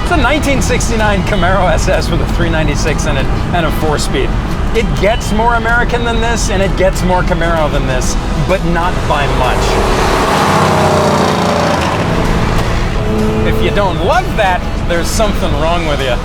It's a 1969 Camaro SS with a 396 in it and a 4-speed. It gets more American than this, and it gets more Camaro than this, but not by much. If you don't love that, there's something wrong with you.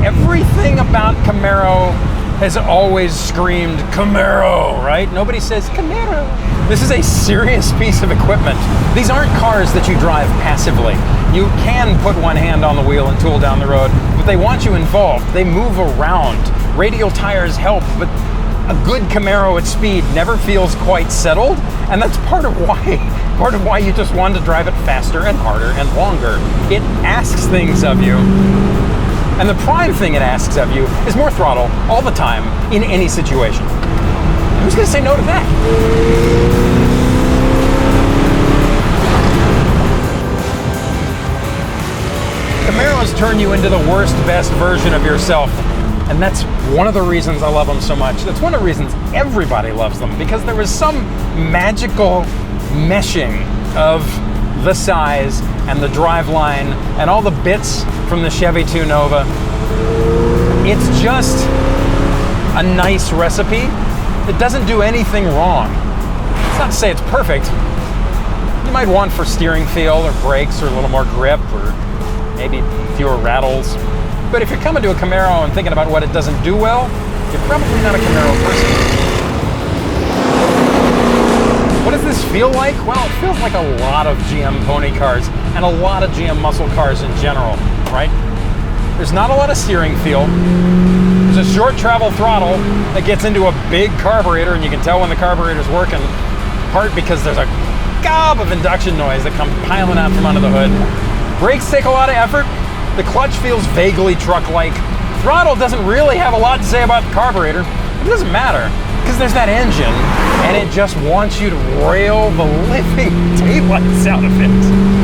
Everything about Camaro has always screamed Camaro, right? Nobody says Camaro. This is a serious piece of equipment. These aren't cars that you drive passively. You can put one hand on the wheel and tool down the road, but they want you involved. They move around. Radial tires help, but a good Camaro at speed never feels quite settled, and that's part of why you just want to drive it faster and harder and longer. It asks things of you. And the prime thing it asks of you is more throttle all the time in any situation. Who's going to say no to that? Camaros turn you into the worst, best version of yourself. And that's one of the reasons I love them so much. That's one of the reasons everybody loves them, because there was some magical meshing of the size and the driveline and all the bits from the Chevy 2 Nova. It's just a nice recipe. It doesn't do anything wrong. It's not to say it's perfect. You might want for steering feel or brakes or a little more grip or maybe fewer rattles. But if you're coming to a Camaro and thinking about what it doesn't do well, you're probably not a Camaro person. What does this feel like? Well, it feels like a lot of GM pony cars and a lot of GM muscle cars in general, right? There's not a lot of steering feel. There's a short travel throttle that gets into a big carburetor, and you can tell when the carburetor's working, part because there's a gob of induction noise that comes piling out from under the hood. Brakes take a lot of effort. The clutch feels vaguely truck-like. Throttle doesn't really have a lot to say about the carburetor. It doesn't matter, because there's that engine, and it just wants you to rail the living daylights out of it.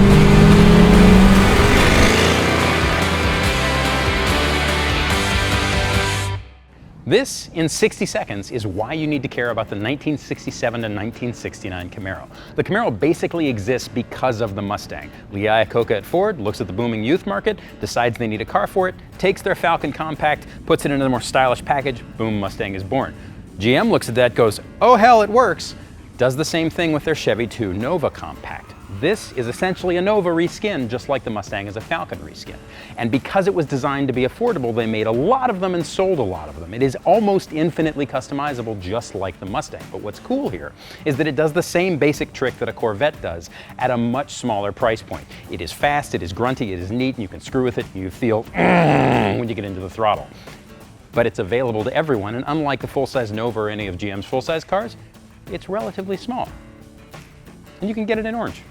This, in 60 seconds, is why you need to care about the 1967 to 1969 Camaro. The Camaro basically exists because of the Mustang. Lee Iacocca at Ford looks at the booming youth market, decides they need a car for it, takes their Falcon Compact, puts it in a more stylish package, boom, Mustang is born. GM looks at that, goes, oh hell, it works, does the same thing with their Chevy 2 Nova Compact. This is essentially a Nova reskin, just like the Mustang is a Falcon reskin. And because it was designed to be affordable, they made a lot of them and sold a lot of them. It is almost infinitely customizable, just like the Mustang. But what's cool here is that it does the same basic trick that a Corvette does at a much smaller price point. It is fast, it is grunty, it is neat, and you can screw with it, and you feel when you get into the throttle. But it's available to everyone, and unlike the full-size Nova or any of GM's full-size cars, it's relatively small. And you can get it in orange.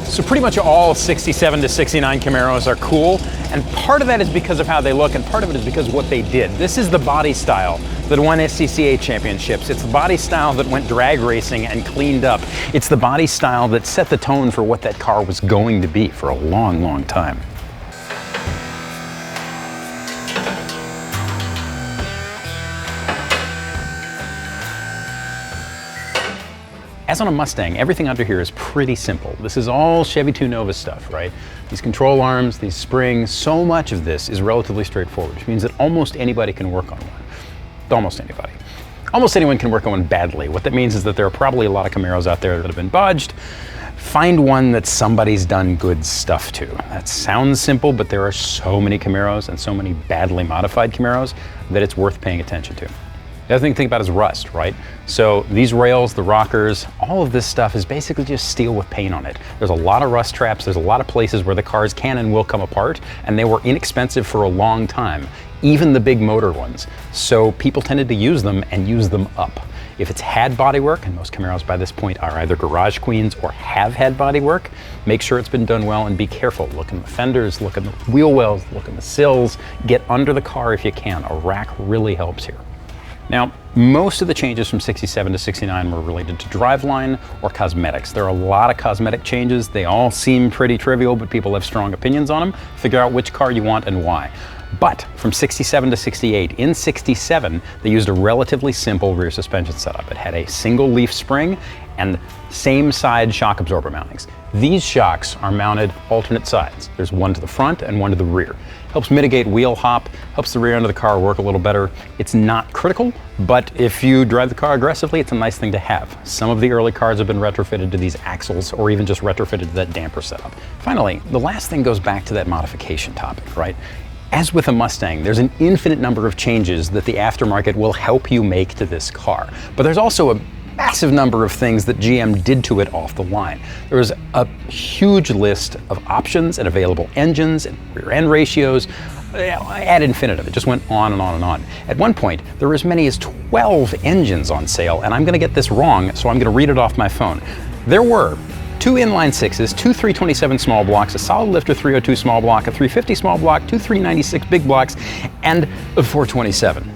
So pretty much all 67 to 69 Camaros are cool, and part of that is because of how they look, and part of it is because of what they did. This is the body style that won SCCA championships. It's the body style that went drag racing and cleaned up. It's the body style that set the tone for what that car was going to be for a long, long time. As on a Mustang, everything under here is pretty simple. This is all Chevy 2 Nova stuff, right? These control arms, these springs, so much of this is relatively straightforward, which means that almost anybody can work on one. Almost anybody. Almost anyone can work on one badly. What that means is that there are probably a lot of Camaros out there that have been bodged. Find one that somebody's done good stuff to. That sounds simple, but there are so many Camaros and so many badly modified Camaros that it's worth paying attention to. The other thing to think about is rust, right? So these rails, the rockers, all of this stuff is basically just steel with paint on it. There's a lot of rust traps, there's a lot of places where the cars can and will come apart, and they were inexpensive for a long time, even the big motor ones. So people tended to use them and use them up. If it's had bodywork, and most Camaros by this point are either garage queens or have had bodywork, make sure it's been done well and be careful. Look in the fenders, look in the wheel wells, look in the sills, get under the car if you can. A rack really helps here. Now, most of the changes from 67 to 69 were related to driveline or cosmetics. There are a lot of cosmetic changes. They all seem pretty trivial, but people have strong opinions on them. Figure out which car you want and why. But from 67 to 68, in 67, they used a relatively simple rear suspension setup. It had a single leaf spring and same side shock absorber mountings. These shocks are mounted alternate sides. There's one to the front and one to the rear. Helps mitigate wheel hop, helps the rear end of the car work a little better. It's not critical, but if you drive the car aggressively, it's a nice thing to have. Some of the early cars have been retrofitted to these axles or even just retrofitted to that damper setup. Finally, the last thing goes back to that modification topic, right? As with a Mustang, there's an infinite number of changes that the aftermarket will help you make to this car. But there's also a massive number of things that GM did to it off the line. There was a huge list of options and available engines and rear end ratios ad infinitum. It just went on and on and on. At one point, there were as many as 12 engines on sale, and I'm going to get this wrong, so I'm going to read it off my phone. There were 2 inline sixes, 2 327 small blocks, a solid lifter 302 small block, a 350 small block, 2 396 big blocks, and a 427.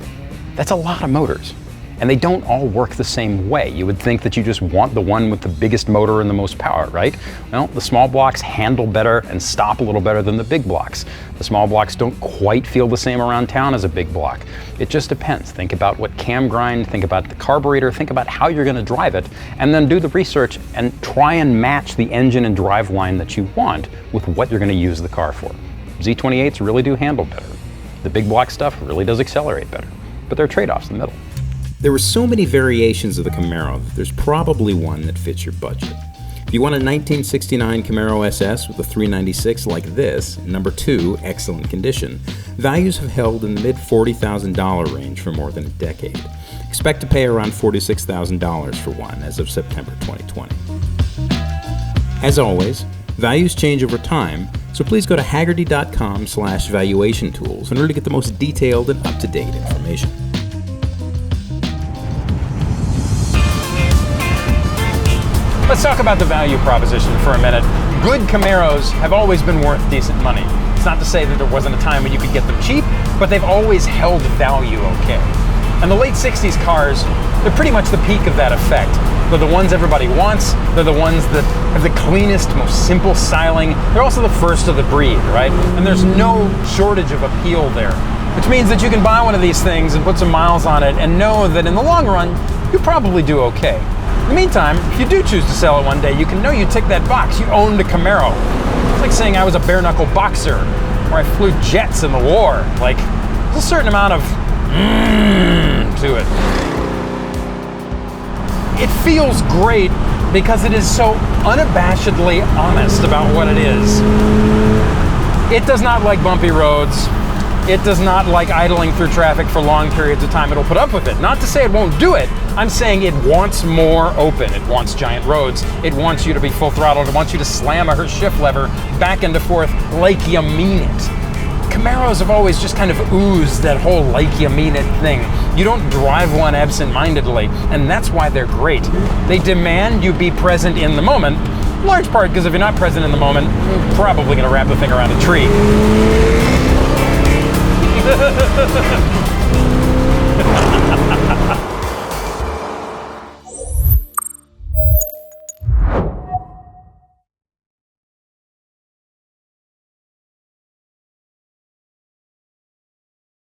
That's a lot of motors. And they don't all work the same way. You would think that you just want the one with the biggest motor and the most power, right? Well, the small blocks handle better and stop a little better than the big blocks. The small blocks don't quite feel the same around town as a big block. It just depends. Think about what cam grind, think about the carburetor, think about how you're gonna drive it, and then do the research and try and match the engine and drive line that you want with what you're gonna use the car for. Z28s really do handle better. The big block stuff really does accelerate better, but there are trade-offs in the middle. There were so many variations of the Camaro that there's probably one that fits your budget. If you want a 1969 Camaro SS with a 396 like this, number 2, excellent condition, values have held in the mid $40,000 range for more than a decade. Expect to pay around $46,000 for one as of September 2020. As always, values change over time, so please go to hagerty.com/valuation tools in order to get the most detailed and up-to-date information. Let's talk about the value proposition for a minute. Good Camaros have always been worth decent money. It's not to say that there wasn't a time when you could get them cheap, but they've always held value okay. And the late 60s cars, they're pretty much the peak of that effect. They're the ones everybody wants. They're the ones that have the cleanest, most simple styling. They're also the first of the breed, right? And there's no shortage of appeal there, which means that you can buy one of these things and put some miles on it and know that in the long run, you probably do okay. In the meantime, if you do choose to sell it one day, you can know you ticked that box. You owned a Camaro. It's like saying I was a bare-knuckle boxer, or I flew jets in the war. Like, there's a certain amount of to it. It feels great because it is so unabashedly honest about what it is. It does not like bumpy roads. It does not like idling through traffic for long periods of time. It'll put up with it. Not to say it won't do it. I'm saying it wants more open. It wants giant roads. It wants you to be full throttled. It wants you to slam a shift lever back and forth like you mean it. Camaros have always just kind of oozed that whole like you mean it thing. You don't drive one absent-mindedly, and that's why they're great. They demand you be present in the moment, in large part because if you're not present in the moment, you're probably gonna wrap the thing around a tree.